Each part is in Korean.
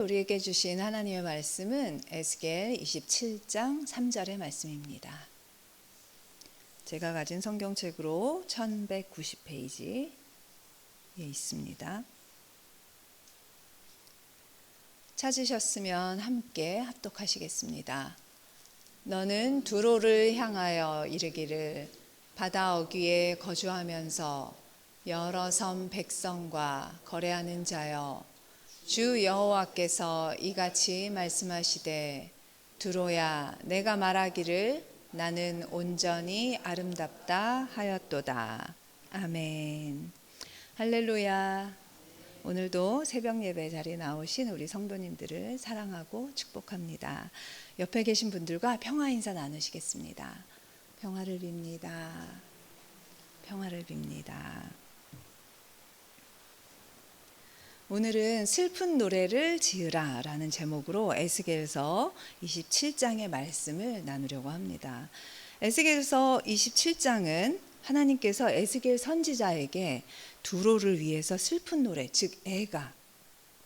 우리에게 주신 하나님의 말씀은 에스겔 27장 3절의 말씀입니다. 제가 가진 성경책으로 1190페이지에 있습니다. 찾으셨으면 함께 합독하시겠습니다. 너는 두로를 향하여 이르기를 바다 어귀에 거주하면서 여러 섬 백성과 거래하는 자여, 주 여호와께서 이같이 말씀하시되 두로야, 내가 말하기를 나는 온전히 아름답다 하였도다. 아멘. 할렐루야. 오늘도 새벽 예배 자리에 나오신 우리 성도님들을 사랑하고 축복합니다. 옆에 계신 분들과 평화 인사 나누시겠습니다. 평화를 빕니다. 평화를 빕니다. 오늘은 슬픈 노래를 지으라 라는 제목으로 에스겔서 27장의 말씀을 나누려고 합니다. 에스겔서 27장은 하나님께서 에스겔 선지자에게 두로를 위해서 슬픈 노래, 즉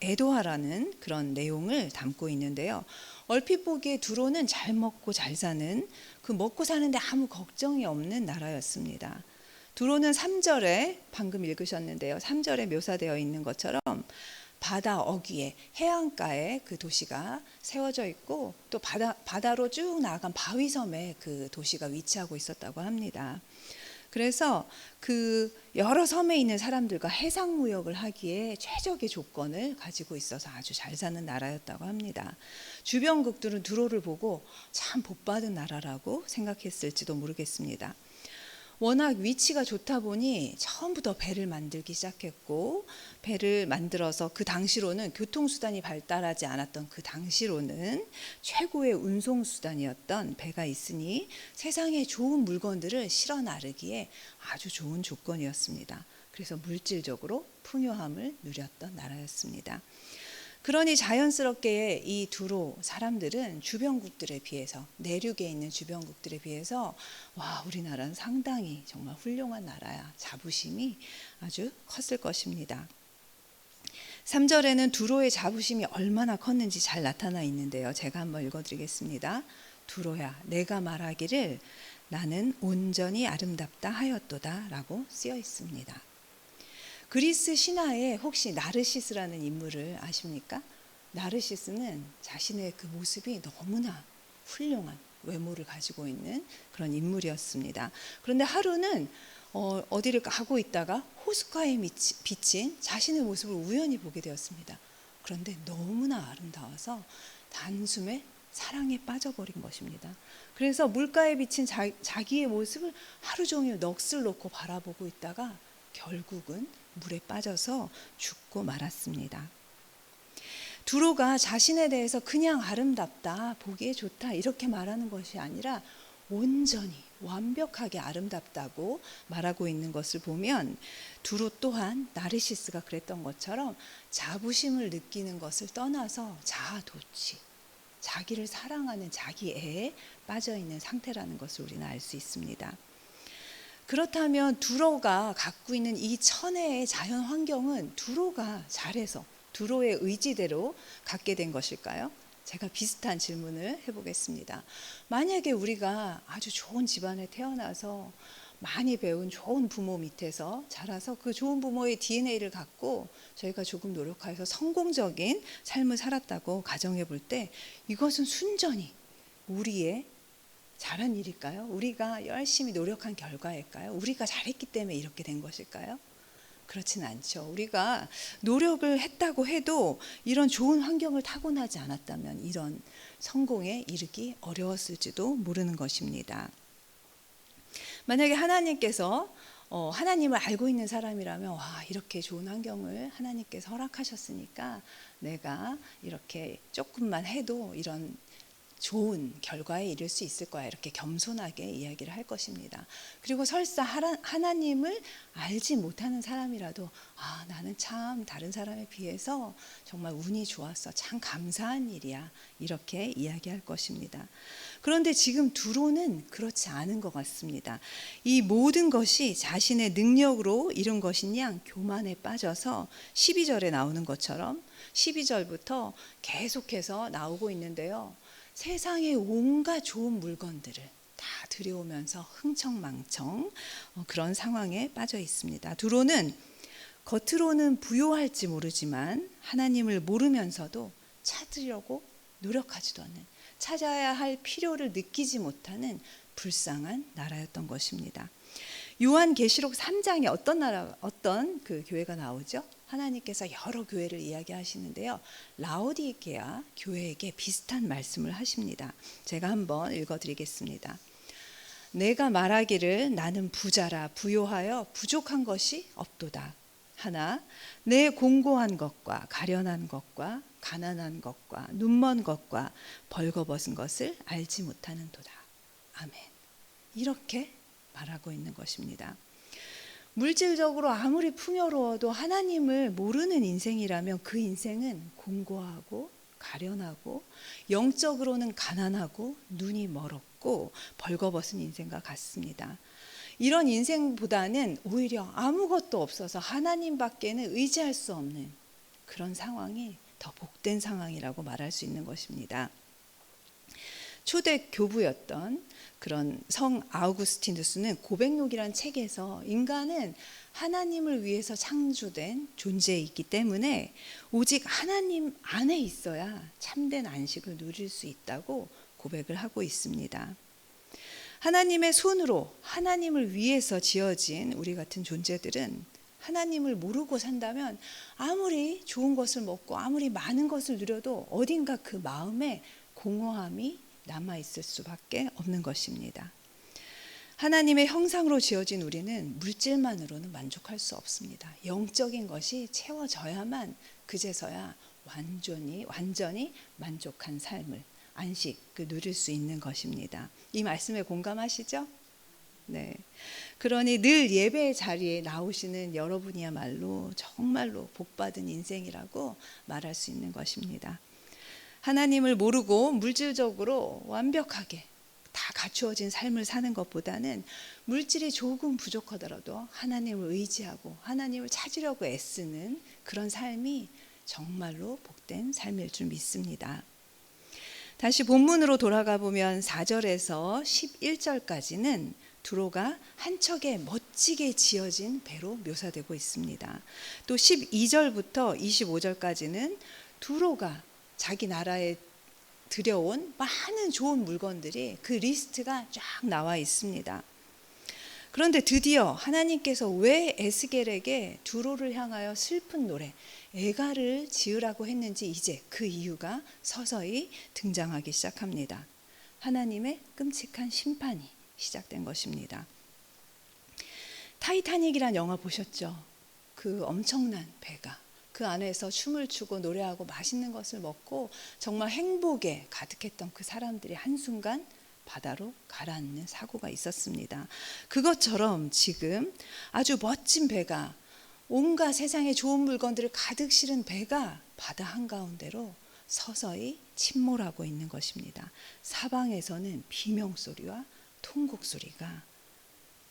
애도하라는 그런 내용을 담고 있는데요. 얼핏 보기에 두로는 잘 먹고 잘 사는, 그 먹고 사는데 아무 걱정이 없는 나라였습니다. 두로는 3절에 방금 읽으셨는데요. 3절에 묘사되어 있는 것처럼 바다 어귀에 해안가에 그 도시가 세워져 있고 또 바다로 쭉 나아간 바위섬에 그 도시가 위치하고 있었다고 합니다. 그래서 그 여러 섬에 있는 사람들과 해상 무역을 하기에 최적의 조건을 가지고 있어서 아주 잘 사는 나라였다고 합니다. 주변국들은 두로를 보고 참 복받은 나라라고 생각했을지도 모르겠습니다. 워낙 위치가 좋다 보니 처음부터 배를 만들기 시작했고, 배를 만들어서 그 당시로는 교통수단이 발달하지 않았던 그 당시로는 최고의 운송수단이었던 배가 있으니 세상에 좋은 물건들을 실어 나르기에 아주 좋은 조건이었습니다. 그래서 물질적으로 풍요함을 누렸던 나라였습니다. 그러니 자연스럽게 이 두로 사람들은 주변국들에 비해서, 내륙에 있는 주변국들에 비해서 와, 우리나라는 상당히 정말 훌륭한 나라야, 자부심이 아주 컸을 것입니다. 3절에는 두로의 자부심이 얼마나 컸는지 잘 나타나 있는데요. 제가 한번 읽어드리겠습니다. 두로야, 내가 말하기를 나는 온전히 아름답다 하였도다 라고 쓰여 있습니다. 그리스 신화에 혹시 나르시스라는 인물을 아십니까? 나르시스는 자신의 그 모습이 너무나 훌륭한 외모를 가지고 있는 그런 인물이었습니다. 그런데 하루는 어디를 가고 있다가 호숫가에 비친 자신의 모습을 우연히 보게 되었습니다. 그런데 너무나 아름다워서 단숨에 사랑에 빠져버린 것입니다. 그래서 물가에 비친 자기의 모습을 하루 종일 넋을 놓고 바라보고 있다가 결국은 물에 빠져서 죽고 말았습니다. 두로가 자신에 대해서 그냥 아름답다, 보기에 좋다 이렇게 말하는 것이 아니라 온전히 완벽하게 아름답다고 말하고 있는 것을 보면 두로 또한 나르시스가 그랬던 것처럼 자부심을 느끼는 것을 떠나서 자아도취, 자기를 사랑하는 자기애에 빠져있는 상태라는 것을 우리는 알 수 있습니다. 그렇다면 두로가 갖고 있는 이 천혜의 자연 환경은 두로가 잘해서 두로의 의지대로 갖게 된 것일까요? 제가 비슷한 질문을 해보겠습니다. 만약에 우리가 아주 좋은 집안에 태어나서 많이 배운 좋은 부모 밑에서 자라서 그 좋은 부모의 DNA를 갖고 저희가 조금 노력해서 성공적인 삶을 살았다고 가정해 볼 때 이것은 순전히 우리의 잘한 일일까요? 우리가 열심히 노력한 결과일까요? 우리가 잘했기 때문에 이렇게 된 것일까요? 그렇지는 않죠. 우리가 노력을 했다고 해도 이런 좋은 환경을 타고나지 않았다면 이런 성공에 이르기 어려웠을지도 모르는 것입니다. 만약에 하나님께서 하나님을 알고 있는 사람이라면 와, 이렇게 좋은 환경을 하나님께서 허락하셨으니까 내가 이렇게 조금만 해도 이런 좋은 결과에 이를 수 있을 거야. 이렇게 겸손하게 이야기를 할 것입니다. 그리고 설사 하나님을 알지 못하는 사람이라도 나는 참 다른 사람에 비해서 정말 운이 좋았어. 참 감사한 일이야. 이렇게 이야기할 것입니다. 그런데 지금 두로는 그렇지 않은 것 같습니다. 이 모든 것이 자신의 능력으로 이룬 것인 양 교만에 빠져서 12절에 나오는 것처럼 12절부터 계속해서 나오고 있는데요. 세상의 온갖 좋은 물건들을 다 들여오면서 흥청망청 그런 상황에 빠져 있습니다. 두로는 겉으로는 부요할지 모르지만 하나님을 모르면서도 찾으려고 노력하지도 않는, 찾아야 할 필요를 느끼지 못하는 불쌍한 나라였던 것입니다. 요한계시록 3장에 어떤 그 교회가 나오죠? 하나님께서 여러 교회를 이야기하시는데요. 라오디게아 교회에게 비슷한 말씀을 하십니다. 제가 한번 읽어드리겠습니다. 내가 말하기를 나는 부자라 부요하여 부족한 것이 없도다. 하나 내 공고한 것과 가련한 것과 가난한 것과 눈먼 것과 벌거벗은 것을 알지 못하는 도다. 아멘. 이렇게 말하고 있는 것입니다. 물질적으로 아무리 풍요로워도 하나님을 모르는 인생이라면 그 인생은 공고하고 가련하고 영적으로는 가난하고 눈이 멀었고 벌거벗은 인생과 같습니다. 이런 인생보다는 오히려 아무것도 없어서 하나님밖에는 의지할 수 없는 그런 상황이 더 복된 상황이라고 말할 수 있는 것입니다. 초대 교부였던 그런 성 아우구스티누스는 고백록이라는 책에서 인간은 하나님을 위해서 창조된 존재이기 때문에 오직 하나님 안에 있어야 참된 안식을 누릴 수 있다고 고백을 하고 있습니다. 하나님의 손으로 하나님을 위해서 지어진 우리 같은 존재들은 하나님을 모르고 산다면 아무리 좋은 것을 먹고 아무리 많은 것을 누려도 어딘가 그 마음에 공허함이 남아있을 수밖에 없는 것입니다. 하나님의 형상으로 지어진 우리는 물질만으로는 만족할 수 없습니다. 영적인 것이 채워져야만 그제서야 완전히 만족한 삶을 안식 누릴 수 있는 것입니다. 이 말씀에 공감하시죠? 네. 그러니 늘 예배의 자리에 나오시는 여러분이야말로 정말로 복받은 인생이라고 말할 수 있는 것입니다. 하나님을 모르고 물질적으로 완벽하게 다 갖추어진 삶을 사는 것보다는 물질이 조금 부족하더라도 하나님을 의지하고 하나님을 찾으려고 애쓰는 그런 삶이 정말로 복된 삶일 줄 믿습니다. 다시 본문으로 돌아가 보면 4절에서 11절까지는 두로가 한 척의 멋지게 지어진 배로 묘사되고 있습니다. 또 12절부터 25절까지는 두로가 자기 나라에 들여온 많은 좋은 물건들이 그 리스트가 쫙 나와 있습니다. 그런데 드디어 하나님께서 왜 에스겔에게 두로를 향하여 슬픈 노래, 애가를 지으라고 했는지 이제 그 이유가 서서히 등장하기 시작합니다. 하나님의 끔찍한 심판이 시작된 것입니다. 타이타닉이란 영화 보셨죠? 그 엄청난 배가 그 안에서 춤을 추고 노래하고 맛있는 것을 먹고 정말 행복에 가득했던 그 사람들이 한순간 바다로 가라앉는 사고가 있었습니다. 그것처럼 지금 아주 멋진 배가 온갖 세상의 좋은 물건들을 가득 실은 배가 바다 한가운데로 서서히 침몰하고 있는 것입니다. 사방에서는 비명소리와 통곡소리가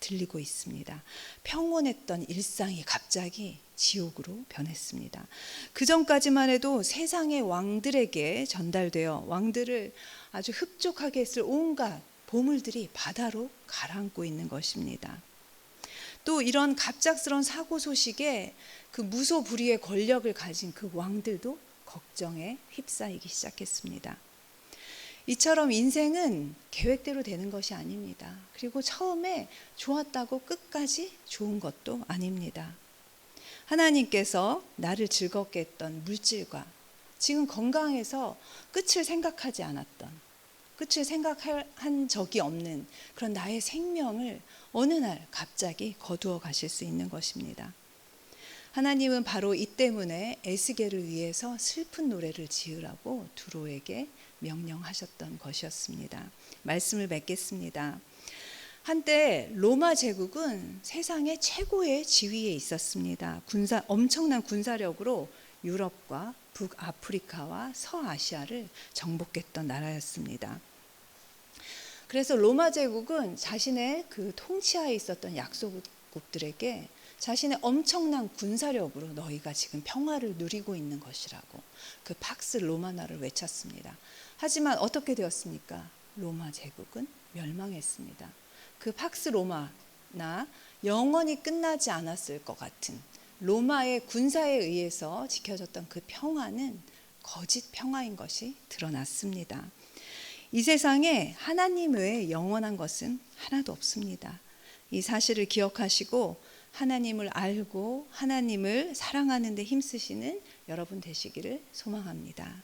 들리고 있습니다. 평온했던 일상이 갑자기 지옥으로 변했습니다. 그 전까지만 해도 세상의 왕들에게 전달되어 왕들을 아주 흡족하게 했을 온갖 보물들이 바다로 가라앉고 있는 것입니다. 또 이런 갑작스러운 사고 소식에 그 무소불위의 권력을 가진 그 왕들도 걱정에 휩싸이기 시작했습니다. 이처럼 인생은 계획대로 되는 것이 아닙니다. 그리고 처음에 좋았다고 끝까지 좋은 것도 아닙니다. 하나님께서 나를 즐겁게 했던 물질과 지금 건강해서 끝을 생각하지 않았던, 끝을 생각한 적이 없는 그런 나의 생명을 어느 날 갑자기 거두어 가실 수 있는 것입니다. 하나님은 바로 이 때문에 에스겔을 위해서 슬픈 노래를 지으라고 두로에게 명령하셨던 것이었습니다. 말씀을 맺겠습니다. 한때 로마 제국은 세상의 최고의 지위에 있었습니다. 엄청난 군사력으로 유럽과 북아프리카와 서아시아를 정복했던 나라였습니다. 그래서 로마 제국은 자신의 그 통치하에 있었던 약소국들에게 자신의 엄청난 군사력으로 너희가 지금 평화를 누리고 있는 것이라고 그 팍스 로마나를 외쳤습니다. 하지만 어떻게 되었습니까? 로마 제국은 멸망했습니다. 그 팍스 로마나 영원히 끝나지 않았을 것 같은 로마의 군사에 의해서 지켜졌던 그 평화는 거짓 평화인 것이 드러났습니다. 이 세상에 하나님 외에 영원한 것은 하나도 없습니다. 이 사실을 기억하시고 하나님을 알고 하나님을 사랑하는 데 힘쓰시는 여러분 되시기를 소망합니다.